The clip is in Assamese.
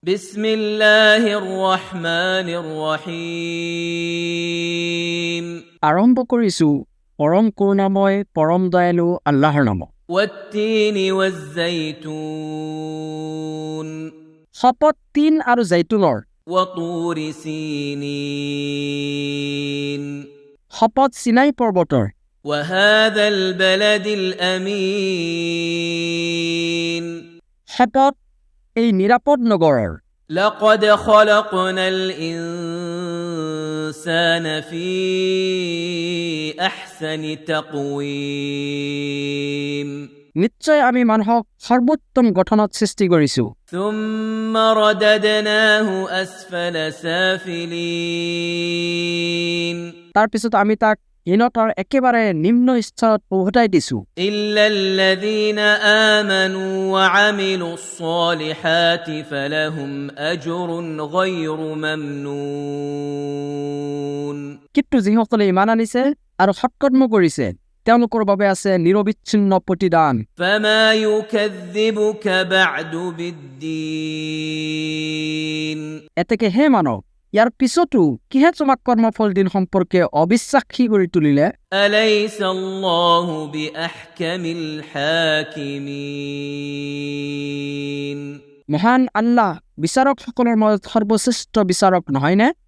بسم الله الرحمن الرحيم আৰম্ভ কৰিছো পৰম কৰুণাময় পৰম দয়ালু আল্লাহৰ নামত। والتين والزيتون শপত তিন আৰু জৈতুনৰ, وطور سينين শপত সিনাই পৰ্বতৰ, وهذا البلد الأمين শপত এই নিৰাপদ নগৰৰ। لقد خلقنا الإنسان في أحسن تقويم নিশ্চয় আমি মানুহক সৰ্বোত্তম গঠনত সৃষ্টি কৰিছো। ثم رددناه أسفل سافلين তাৰপিছত আমি তাক হীনতাৰ একেবাৰে নিম্ন স্তৰত উভতাই দিছো। إلا الذين آمنوا وعملوا الصالحات فلهم أجر غير ممنون কিন্তু যিসকলে ইমান আনিছে আৰু সৎকৰ্ম কৰিছে তেওঁলোকৰ বাবে আছে নিৰবিচ্ছিন্ন প্ৰতিদান। فما يكذبك بعد بالدين এতেকে হে মানৱ, ইয়াৰ পিছতো কিহে তোমাক কৰ্মফল দিন সম্পৰ্কে অবিশ্বাসী কৰি তুলিলে? أليس الله بأحكم الحاكمين মহান আল্লাহ বিচাৰকসকলৰ মাজত সৰ্বশ্ৰেষ্ঠ বিচাৰক নহয়নে?